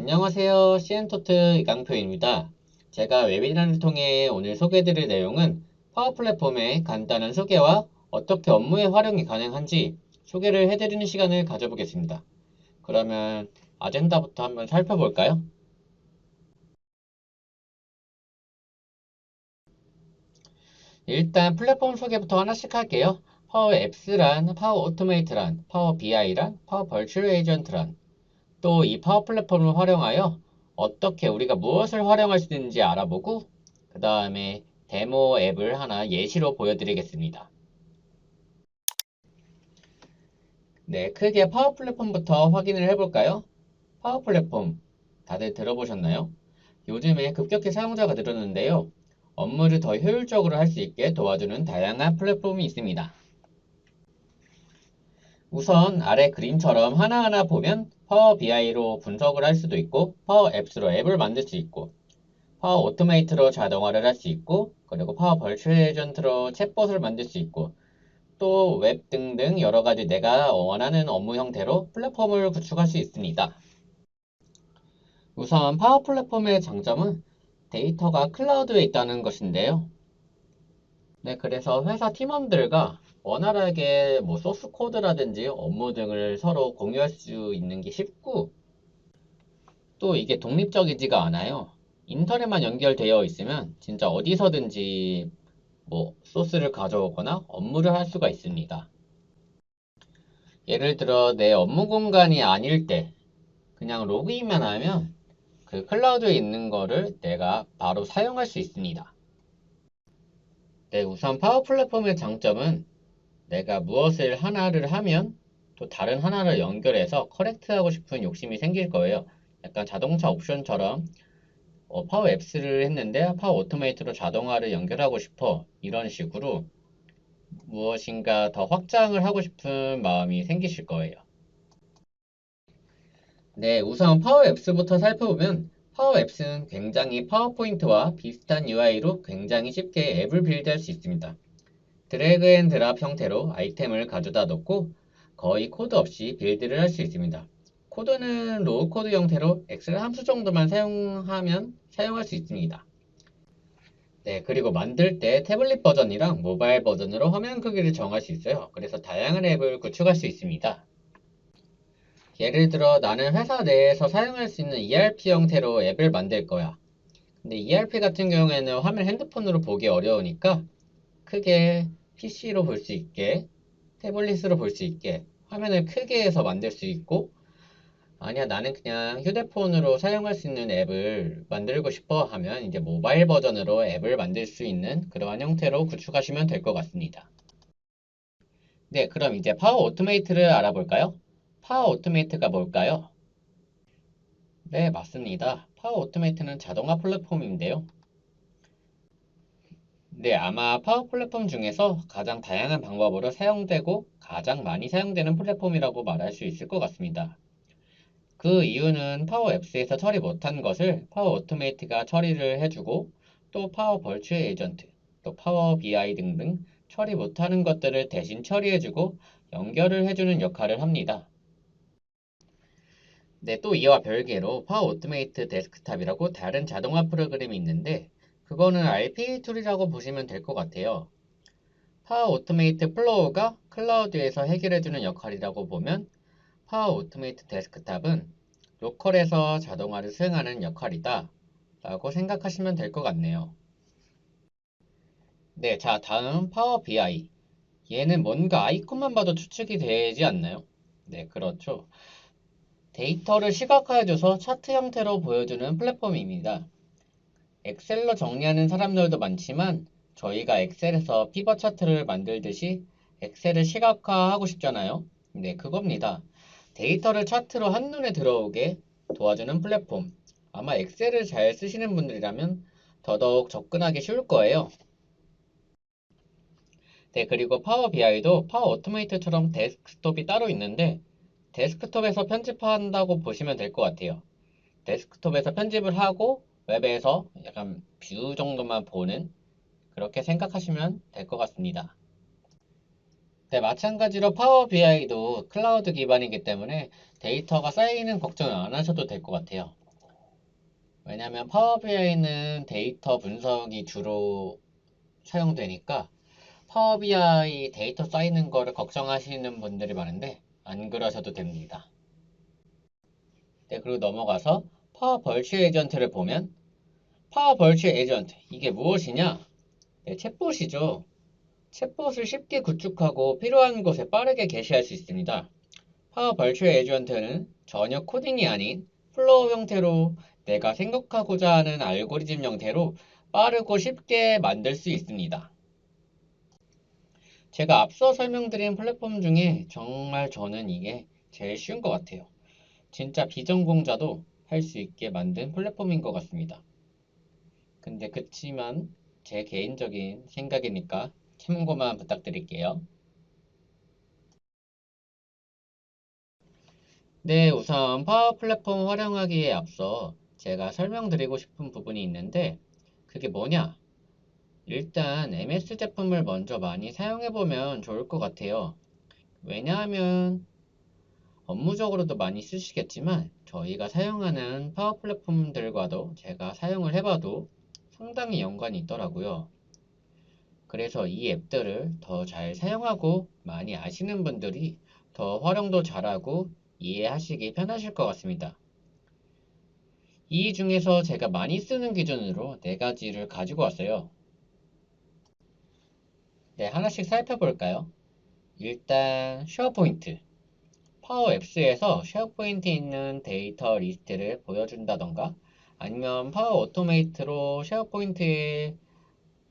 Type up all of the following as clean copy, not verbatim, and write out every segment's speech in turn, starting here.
안녕하세요. CN토트 이강표입니다. 제가 웨비나를 통해 오늘 소개해드릴 내용은 파워 플랫폼의 간단한 소개와 어떻게 업무에 활용이 가능한지 소개를 해드리는 시간을 가져보겠습니다. 그러면 아젠다부터 한번 살펴볼까요? 일단 플랫폼 소개부터 하나씩 할게요. 파워 앱스란, 파워 오토메이트란, 파워 BI란, 파워 벌추얼 에이전트란, 또 이 파워 플랫폼을 활용하여 어떻게 우리가 무엇을 활용할 수 있는지 알아보고 그 다음에 데모 앱을 하나 예시로 보여드리겠습니다. 네, 크게 파워 플랫폼부터 확인을 해볼까요? 파워 플랫폼 다들 들어보셨나요? 요즘에 급격히 사용자가 늘었는데요. 업무를 더 효율적으로 할 수 있게 도와주는 다양한 플랫폼이 있습니다. 우선 아래 그림처럼 하나하나 보면 파워 BI로 분석을 할 수도 있고 파워 앱스로 앱을 만들 수 있고 파워 오토메이트로 자동화를 할 수 있고 그리고 파워 벌추얼 에이전트로 챗봇을 만들 수 있고 또 웹 등등 여러가지 내가 원하는 업무 형태로 플랫폼을 구축할 수 있습니다. 우선 파워 플랫폼의 장점은 데이터가 클라우드에 있다는 것인데요. 네, 그래서 회사 팀원들과 원활하게 소스 코드라든지 업무 등을 서로 공유할 수 있는 게 쉽고 또 이게 독립적이지가 않아요. 인터넷만 연결되어 있으면 진짜 어디서든지 소스를 가져오거나 업무를 할 수가 있습니다. 예를 들어 내 업무 공간이 아닐 때 그냥 로그인만 하면 그 클라우드에 있는 거를 내가 바로 사용할 수 있습니다. 네, 우선 파워 플랫폼의 장점은 내가 무엇을 하나를 하면 또 다른 하나를 연결해서 커넥트하고 싶은 욕심이 생길 거예요. 약간 자동차 옵션처럼 파워 앱스를 했는데 파워 오토메이트로 자동화를 연결하고 싶어. 이런 식으로 무엇인가 더 확장을 하고 싶은 마음이 생기실 거예요. 네, 우선 파워 앱스부터 살펴보면 파워 앱스는 굉장히 파워포인트와 비슷한 UI로 굉장히 쉽게 앱을 빌드할 수 있습니다. 드래그 앤 드랍 형태로 아이템을 가져다 놓고 거의 코드 없이 빌드를 할 수 있습니다. 코드는 로우 코드 형태로 엑셀 함수 정도만 사용하면 사용할 수 있습니다. 네, 그리고 만들 때 태블릿 버전이랑 모바일 버전으로 화면 크기를 정할 수 있어요. 그래서 다양한 앱을 구축할 수 있습니다. 예를 들어 나는 회사 내에서 사용할 수 있는 ERP 형태로 앱을 만들 거야. 근데 ERP 같은 경우에는 화면 핸드폰으로 보기 어려우니까 크게 PC로 볼 수 있게, 태블릿으로 볼 수 있게 화면을 크게 해서 만들 수 있고, 아니야 나는 그냥 휴대폰으로 사용할 수 있는 앱을 만들고 싶어 하면 이제 모바일 버전으로 앱을 만들 수 있는 그러한 형태로 구축하시면 될 것 같습니다. 네, 그럼 이제 파워 오토메이트를 알아볼까요? 파워 오토메이트가 뭘까요? 네, 맞습니다. 파워 오토메이트는 자동화 플랫폼인데요. 네, 아마 파워 플랫폼 중에서 가장 다양한 방법으로 사용되고 가장 많이 사용되는 플랫폼이라고 말할 수 있을 것 같습니다. 그 이유는 파워 앱스에서 처리 못한 것을 파워 오토메이트가 처리를 해주고 또 파워 벌추얼 에이전트, 또 파워 BI 등등 처리 못하는 것들을 대신 처리해주고 연결을 해주는 역할을 합니다. 네, 또 이와 별개로 파워 오토메이트 데스크탑이라고 다른 자동화 프로그램이 있는데 그거는 RPA 툴이라고 보시면 될 것 같아요. 파워 오토메이트 플로우가 클라우드에서 해결해주는 역할이라고 보면 파워 오토메이트 데스크탑은 로컬에서 자동화를 수행하는 역할이다 라고 생각하시면 될 것 같네요. 네, 자 다음 파워 BI. 얘는 뭔가 아이콘만 봐도 추측이 되지 않나요? 네, 그렇죠. 데이터를 시각화해줘서 차트 형태로 보여주는 플랫폼입니다. 엑셀로 정리하는 사람들도 많지만 저희가 엑셀에서 피벗 차트를 만들듯이 엑셀을 시각화하고 싶잖아요. 네, 그겁니다. 데이터를 차트로 한눈에 들어오게 도와주는 플랫폼. 아마 엑셀을 잘 쓰시는 분들이라면 더더욱 접근하기 쉬울 거예요. 네, 그리고 파워 BI도 파워 오토메이트처럼 데스크톱이 따로 있는데 데스크톱에서 편집한다고 보시면 될 것 같아요. 데스크톱에서 편집을 하고 웹에서 약간 뷰 정도만 보는 그렇게 생각하시면 될 것 같습니다. 네, 마찬가지로 파워 BI도 클라우드 기반이기 때문에 데이터가 쌓이는 걱정을 안 하셔도 될 것 같아요. 왜냐하면 파워 BI는 데이터 분석이 주로 사용되니까 파워 BI 데이터 쌓이는 거를 걱정하시는 분들이 많은데 안 그러셔도 됩니다. 네, 그리고 넘어가서 파워 벌추 에이전트를 보면 파워 벌추 에이전트 이게 무엇이냐? 네, 챗봇이죠. 챗봇을 쉽게 구축하고 필요한 곳에 빠르게 게시할 수 있습니다. 파워 벌추 에이전트는 전혀 코딩이 아닌 플로우 형태로 내가 생각하고자 하는 알고리즘 형태로 빠르고 쉽게 만들 수 있습니다. 제가 앞서 설명드린 플랫폼 중에 정말 저는 이게 제일 쉬운 것 같아요. 진짜 비전공자도 할 수 있게 만든 플랫폼인 것 같습니다. 근데 그치만 제 개인적인 생각이니까 참고만 부탁드릴게요. 네, 우선 파워 플랫폼 활용하기에 앞서 제가 설명드리고 싶은 부분이 있는데 그게 뭐냐? 일단 MS 제품을 먼저 많이 사용해보면 좋을 것 같아요. 왜냐하면 업무적으로도 많이 쓰시겠지만 저희가 사용하는 파워 플랫폼들과도 제가 사용을 해봐도 상당히 연관이 있더라고요. 그래서 이 앱들을 더 잘 사용하고 많이 아시는 분들이 더 활용도 잘하고 이해하시기 편하실 것 같습니다. 이 중에서 제가 많이 쓰는 기준으로 네 가지를 가지고 왔어요. 네, 하나씩 살펴볼까요? 일단 쉐어포인트. 파워 앱스에서 쉐어포인트에 있는 데이터 리스트를 보여준다던가 아니면 파워 오토메이트로 쉐어포인트에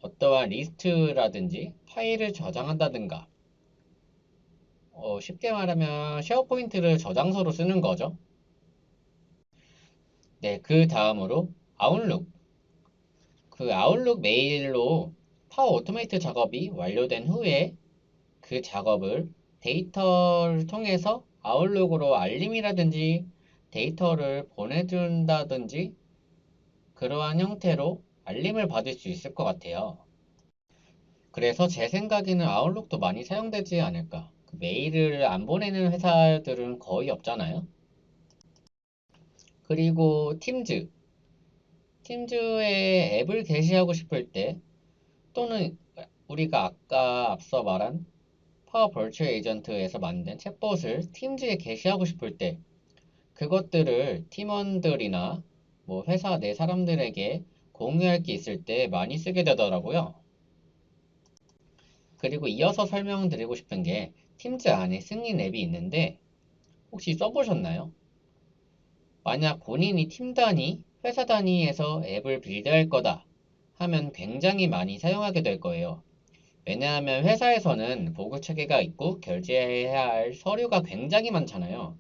어떠한 리스트라든지 파일을 저장한다든가 쉽게 말하면 쉐어포인트를 저장소로 쓰는 거죠. 네, 그 다음으로 아웃룩. 그 아웃룩 메일로 파워 오토메이트 작업이 완료된 후에 그 작업을 데이터를 통해서 아웃룩으로 알림이라든지 데이터를 보내준다든지 그러한 형태로 알림을 받을 수 있을 것 같아요. 그래서 제 생각에는 아웃룩도 많이 사용되지 않을까. 그 메일을 안 보내는 회사들은 거의 없잖아요. 그리고 팀즈. 팀즈에 앱을 게시하고 싶을 때 또는 우리가 아까 앞서 말한 파워 벌추 에이전트에서 만든 챗봇을 팀즈에 게시하고 싶을 때 그것들을 팀원들이나 뭐 회사 내 사람들에게 공유할 게 있을 때 많이 쓰게 되더라고요. 그리고 이어서 설명드리고 싶은 게 팀즈 안에 승인 앱이 있는데 혹시 써보셨나요? 만약 본인이 팀 단위, 회사 단위에서 앱을 빌드할 거다 하면 굉장히 많이 사용하게 될 거예요. 왜냐하면 회사에서는 보고 체계가 있고 결제해야 할 서류가 굉장히 많잖아요.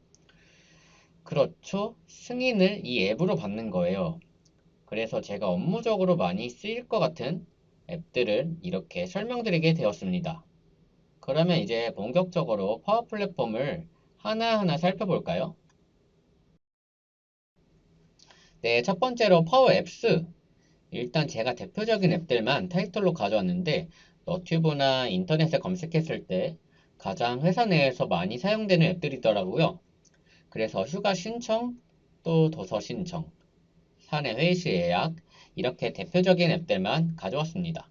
그렇죠? 승인을 이 앱으로 받는 거예요. 그래서 제가 업무적으로 많이 쓰일 것 같은 앱들을 이렇게 설명드리게 되었습니다. 그러면 이제 본격적으로 파워 플랫폼을 하나하나 살펴볼까요? 네, 첫 번째로 파워 앱스. 일단 제가 대표적인 앱들만 타이틀로 가져왔는데 너튜브나 인터넷에 검색했을 때 가장 회사 내에서 많이 사용되는 앱들이더라고요. 그래서 휴가 신청, 또 도서 신청, 사내 회의실 예약, 이렇게 대표적인 앱들만 가져왔습니다.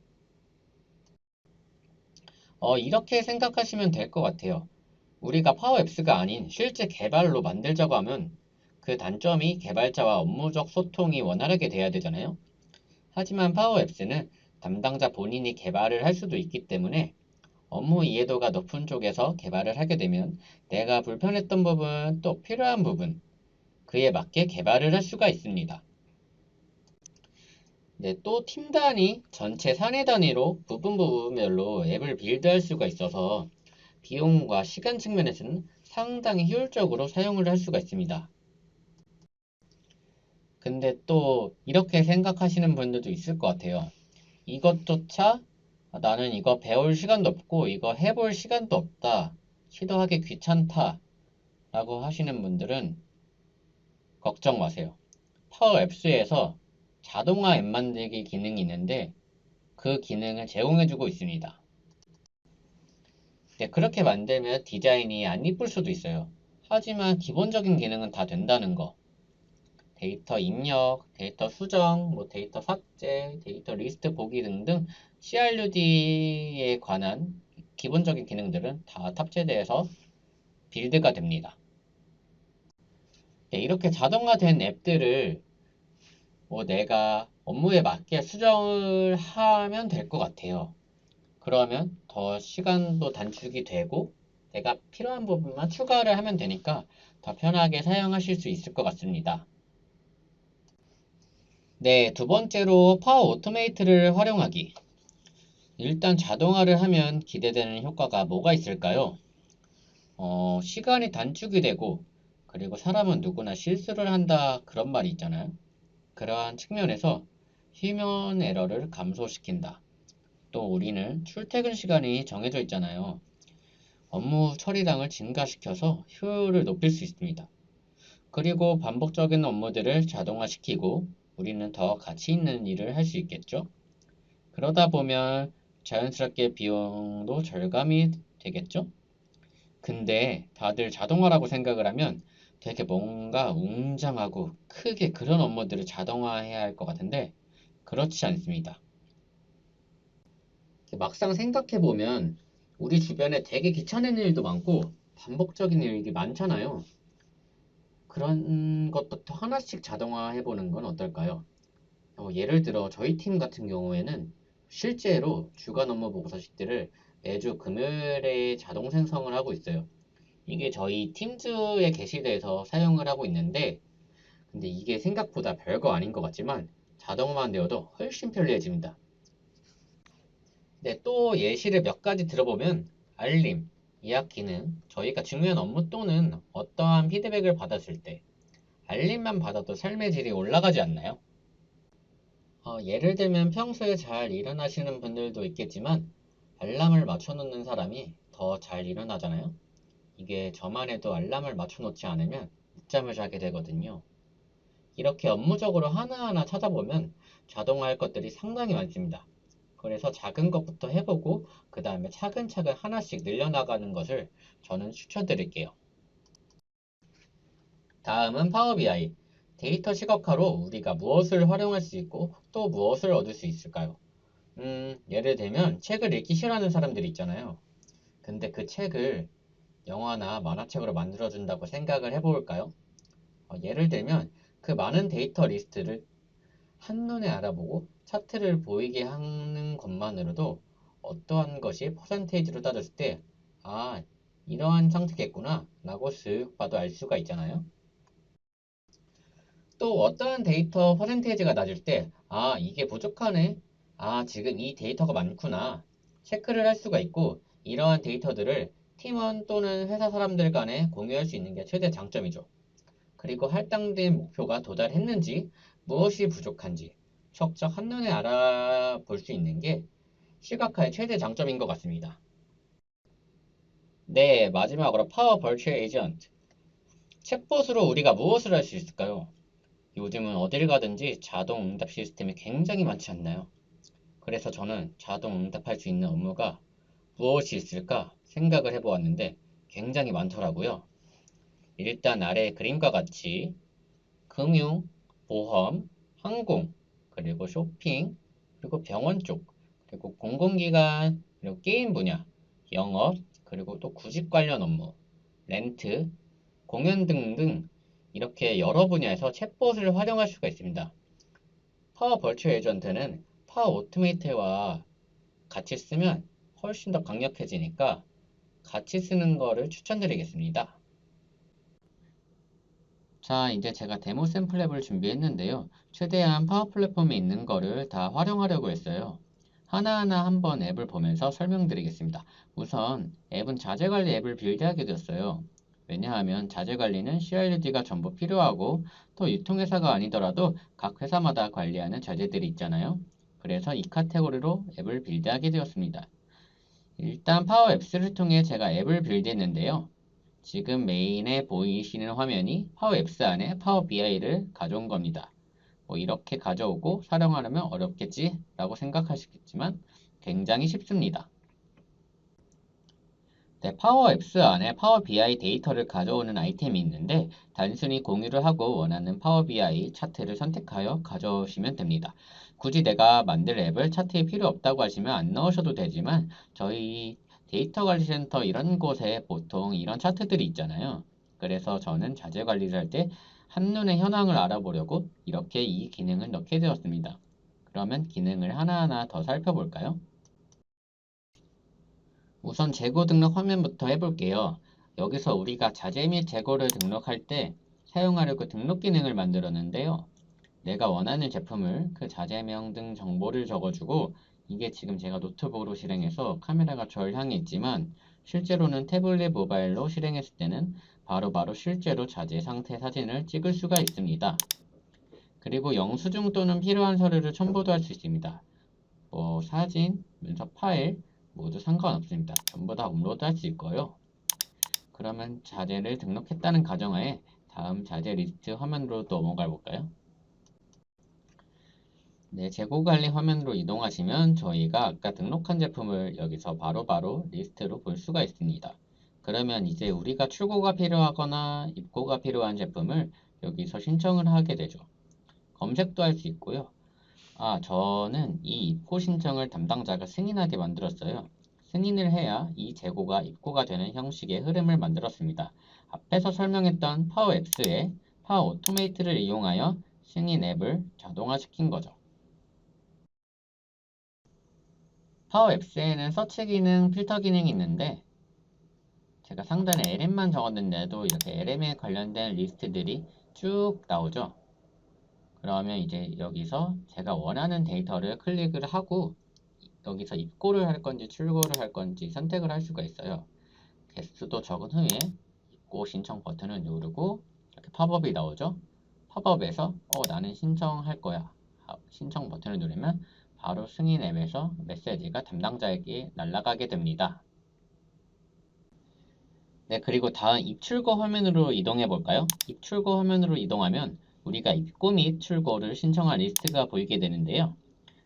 이렇게 생각하시면 될 것 같아요. 우리가 파워 앱스가 아닌 실제 개발로 만들자고 하면 그 단점이 개발자와 업무적 소통이 원활하게 돼야 되잖아요. 하지만 파워 앱스는 담당자 본인이 개발을 할 수도 있기 때문에 업무 이해도가 높은 쪽에서 개발을 하게 되면 내가 불편했던 부분 또 필요한 부분 그에 맞게 개발을 할 수가 있습니다. 네, 또 팀 단위, 전체 사내 단위로 부분별로 앱을 빌드할 수가 있어서 비용과 시간 측면에서는 상당히 효율적으로 사용을 할 수가 있습니다. 근데 또 이렇게 생각하시는 분들도 있을 것 같아요. 이것조차 나는 이거 배울 시간도 없고 이거 해볼 시간도 없다. 시도하기 귀찮다. 라고 하시는 분들은 걱정 마세요. 파워 앱스에서 자동화 앱 만들기 기능이 있는데 그 기능을 제공해주고 있습니다. 네, 그렇게 만들면 디자인이 안 이쁠 수도 있어요. 하지만 기본적인 기능은 다 된다는 거. 데이터 입력, 데이터 수정, 데이터 삭제, 데이터 리스트 보기 등등 CRUD에 관한 기본적인 기능들은 다 탑재되어서 빌드가 됩니다. 네, 이렇게 자동화된 앱들을 내가 업무에 맞게 수정을 하면 될 것 같아요. 그러면 더 시간도 단축이 되고 내가 필요한 부분만 추가를 하면 되니까 더 편하게 사용하실 수 있을 것 같습니다. 네, 두 번째로 파워 오토메이트를 활용하기. 일단 자동화를 하면 기대되는 효과가 뭐가 있을까요? 시간이 단축이 되고 그리고 사람은 누구나 실수를 한다 그런 말이 있잖아요. 그러한 측면에서 휴먼 에러를 감소시킨다. 또 우리는 출퇴근 시간이 정해져 있잖아요. 업무 처리량을 증가시켜서 효율을 높일 수 있습니다. 그리고 반복적인 업무들을 자동화시키고 우리는 더 가치 있는 일을 할 수 있겠죠? 그러다 보면 자연스럽게 비용도 절감이 되겠죠? 근데 다들 자동화라고 생각을 하면 되게 뭔가 웅장하고 크게 그런 업무들을 자동화해야 할 것 같은데 그렇지 않습니다. 막상 생각해보면 우리 주변에 되게 귀찮은 일도 많고 반복적인 일이 많잖아요. 그런 것부터 하나씩 자동화해보는 건 어떨까요? 예를 들어 저희 팀 같은 경우에는 실제로 주간 업무 보고서식들을 매주 금요일에 자동 생성을 하고 있어요. 이게 저희 팀즈에 게시돼서 사용을 하고 있는데 근데 이게 생각보다 별거 아닌 것 같지만 자동화만 되어도 훨씬 편리해집니다. 네, 또 예시를 몇 가지 들어보면 알림, 예약 기능, 저희가 중요한 업무 또는 어떠한 피드백을 받았을 때 알림만 받아도 삶의 질이 올라가지 않나요? 예를 들면 평소에 잘 일어나시는 분들도 있겠지만 알람을 맞춰놓는 사람이 더 잘 일어나잖아요. 이게 저만 해도 알람을 맞춰놓지 않으면 늦잠을 자게 되거든요. 이렇게 업무적으로 하나하나 찾아보면 자동화할 것들이 상당히 많습니다. 그래서 작은 것부터 해보고 그 다음에 차근차근 하나씩 늘려나가는 것을 저는 추천드릴게요. 다음은 파워 BI. 데이터 시각화로 우리가 무엇을 활용할 수 있고 또 무엇을 얻을 수 있을까요? 예를 들면 책을 읽기 싫어하는 사람들이 있잖아요. 근데 그 책을 영화나 만화책으로 만들어준다고 생각을 해볼까요? 예를 들면 그 많은 데이터 리스트를 한눈에 알아보고 차트를 보이게 하는 것만으로도 어떠한 것이 퍼센테이지로 따졌을 때, 아, 이러한 상태겠구나, 라고 쓱 봐도 알 수가 있잖아요. 또 어떠한 데이터 퍼센테이지가 낮을 때, 아, 이게 부족하네. 아, 지금 이 데이터가 많구나. 체크를 할 수가 있고, 이러한 데이터들을 팀원 또는 회사 사람들 간에 공유할 수 있는 게 최대 장점이죠. 그리고 할당된 목표가 도달했는지, 무엇이 부족한지 척척 한눈에 알아볼 수 있는 게 시각화의 최대 장점인 것 같습니다. 네, 마지막으로 파워 벌추얼 에이전트. 챗봇으로 우리가 무엇을 할 수 있을까요? 요즘은 어딜 가든지 자동 응답 시스템이 굉장히 많지 않나요? 그래서 저는 자동 응답할 수 있는 업무가 무엇이 있을까 생각을 해보았는데 굉장히 많더라고요. 일단 아래 그림과 같이 금융, 보험, 항공, 그리고 쇼핑, 그리고 병원 쪽, 그리고 공공기관, 그리고 게임 분야, 영업, 그리고 또 구직 관련 업무, 렌트, 공연 등등 이렇게 여러 분야에서 챗봇을 활용할 수가 있습니다. 파워 벌추 에이전트는 파워 오토메이트와 같이 쓰면 훨씬 더 강력해지니까 같이 쓰는 거를 추천드리겠습니다. 자, 이제 제가 데모 샘플 앱을 준비했는데요. 최대한 파워 플랫폼에 있는 거를 다 활용하려고 했어요. 하나하나 한번 앱을 보면서 설명드리겠습니다. 우선 앱은 자재관리 앱을 빌드하게 되었어요. 왜냐하면 자재관리는 CRUD가 전부 필요하고 또 유통회사가 아니더라도 각 회사마다 관리하는 자재들이 있잖아요. 그래서 이 카테고리로 앱을 빌드하게 되었습니다. 일단 파워 앱스를 통해 제가 앱을 빌드했는데요. 지금 메인에 보이시는 화면이 파워 앱스 안에 파워 BI를 가져온 겁니다. 이렇게 가져오고 사용하려면 어렵겠지 라고 생각하시겠지만 굉장히 쉽습니다. 네, 파워 앱스 안에 파워 BI 데이터를 가져오는 아이템이 있는데 단순히 공유를 하고 원하는 파워 BI 차트를 선택하여 가져오시면 됩니다. 굳이 내가 만들 앱을 차트에 필요 없다고 하시면 안 넣으셔도 되지만 저희 데이터 관리 센터 이런 곳에 보통 이런 차트들이 있잖아요. 그래서 저는 자재 관리를 할 때 한눈에 현황을 알아보려고 이렇게 이 기능을 넣게 되었습니다. 그러면 기능을 하나하나 더 살펴볼까요? 우선 재고 등록 화면부터 해볼게요. 여기서 우리가 자재 및 재고를 등록할 때 사용하려고 등록 기능을 만들었는데요. 내가 원하는 제품을 그 자재명 등 정보를 적어주고 이게 지금 제가 노트북으로 실행해서 카메라가 저를 향해 있지만 실제로는 태블릿 모바일로 실행했을 때는 바로바로 실제로 자재 상태 사진을 찍을 수가 있습니다. 그리고 영수증 또는 필요한 서류를 첨부도 할 수 있습니다. 뭐 사진, 문서 파일 모두 상관없습니다. 전부 다 업로드 할 수 있고요. 그러면 자재를 등록했다는 가정하에 다음 자재 리스트 화면으로 넘어가 볼까요? 네, 재고 관리 화면으로 이동하시면 저희가 아까 등록한 제품을 여기서 바로바로 리스트로 볼 수가 있습니다. 그러면 이제 우리가 출고가 필요하거나 입고가 필요한 제품을 여기서 신청을 하게 되죠. 검색도 할 수 있고요. 저는 이 입고 신청을 담당자가 승인하게 만들었어요. 승인을 해야 이 재고가 입고가 되는 형식의 흐름을 만들었습니다. 앞에서 설명했던 파워 앱스의 파워 오토메이트를 이용하여 승인 앱을 자동화시킨 거죠. 파워 앱스에는 서치 기능, 필터 기능이 있는데 제가 상단에 LM만 적었는데도 이렇게 LM에 관련된 리스트들이 쭉 나오죠. 그러면 이제 여기서 제가 원하는 데이터를 클릭을 하고 여기서 입고를 할 건지 출고를 할 건지 선택을 할 수가 있어요. 개수도 적은 후에 입고 신청 버튼을 누르고 이렇게 팝업이 나오죠. 팝업에서 나는 신청할 거야. 신청 버튼을 누르면 바로 승인 앱에서 메시지가 담당자에게 날아가게 됩니다. 네, 그리고 다음 입출고 화면으로 이동해 볼까요? 입출고 화면으로 이동하면 우리가 입고 및 출고를 신청한 리스트가 보이게 되는데요.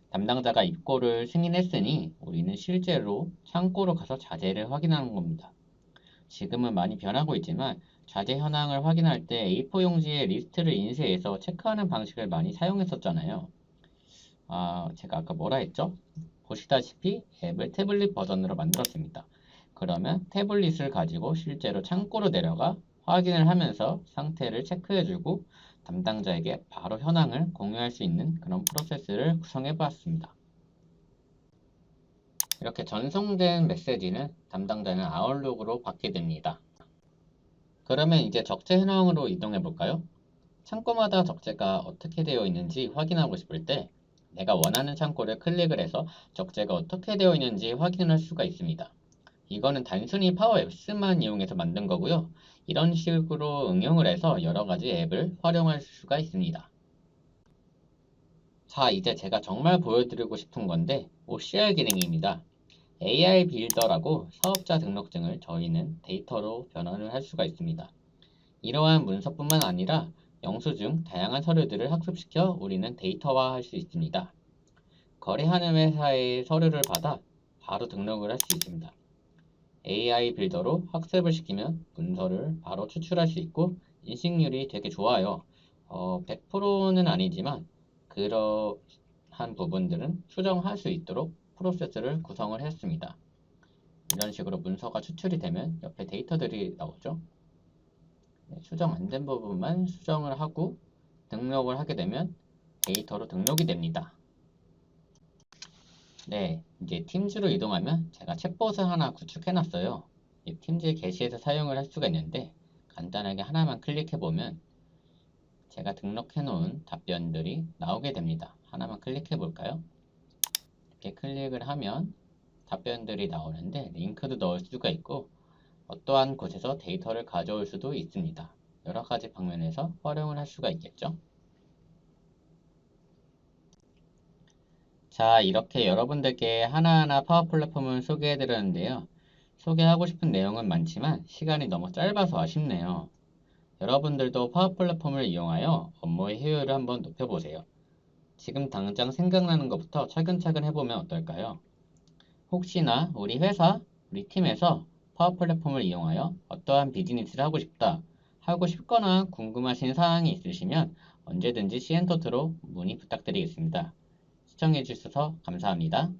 담당자가 입고를 승인했으니 우리는 실제로 창고로 가서 자재를 확인하는 겁니다. 지금은 많이 변하고 있지만 자재 현황을 확인할 때 A4 용지에 리스트를 인쇄해서 체크하는 방식을 많이 사용했었잖아요. 제가 아까 뭐라 했죠? 보시다시피 앱을 태블릿 버전으로 만들었습니다. 그러면 태블릿을 가지고 실제로 창고로 내려가 확인을 하면서 상태를 체크해주고 담당자에게 바로 현황을 공유할 수 있는 그런 프로세스를 구성해 보았습니다. 이렇게 전송된 메시지는 담당자는 아웃룩으로 받게 됩니다. 그러면 이제 적재 현황으로 이동해 볼까요? 창고마다 적재가 어떻게 되어 있는지 확인하고 싶을 때 내가 원하는 창고를 클릭을 해서 적재가 어떻게 되어 있는지 확인할 수가 있습니다. 이거는 단순히 파워 앱스만 이용해서 만든 거고요. 이런 식으로 응용을 해서 여러 가지 앱을 활용할 수가 있습니다. 자, 이제 제가 정말 보여드리고 싶은 건데 OCR 기능입니다. AI 빌더라고 사업자 등록증을 저희는 데이터로 변환을 할 수가 있습니다. 이러한 문서뿐만 아니라 영수증, 다양한 서류들을 학습시켜 우리는 데이터화할 수 있습니다. 거래하는 회사의 서류를 받아 바로 등록을 할 수 있습니다. AI 빌더로 학습을 시키면 문서를 바로 추출할 수 있고 인식률이 되게 좋아요. 100%는 아니지만 그러한 부분들은 수정할 수 있도록 프로세스를 구성을 했습니다. 이런 식으로 문서가 추출이 되면 옆에 데이터들이 나오죠. 수정 안 된 부분만 수정을 하고 등록을 하게 되면 데이터로 등록이 됩니다. 네, 이제 팀즈로 이동하면 제가 챗봇을 하나 구축해 놨어요. 이 팀즈 게시해서 사용을 할 수가 있는데 간단하게 하나만 클릭해 보면 제가 등록해 놓은 답변들이 나오게 됩니다. 하나만 클릭해 볼까요? 이렇게 클릭을 하면 답변들이 나오는데 링크도 넣을 수가 있고 어떠한 곳에서 데이터를 가져올 수도 있습니다. 여러 가지 방면에서 활용을 할 수가 있겠죠. 자, 이렇게 여러분들께 하나하나 파워 플랫폼을 소개해 드렸는데요. 소개하고 싶은 내용은 많지만 시간이 너무 짧아서 아쉽네요. 여러분들도 파워 플랫폼을 이용하여 업무의 효율을 한번 높여보세요. 지금 당장 생각나는 것부터 차근차근 해보면 어떨까요? 혹시나 우리 회사, 우리 팀에서 파워 플랫폼을 이용하여 어떠한 비즈니스를 하고 싶거나 궁금하신 사항이 있으시면 언제든지 시엔토트로 문의 부탁드리겠습니다. 시청해주셔서 감사합니다.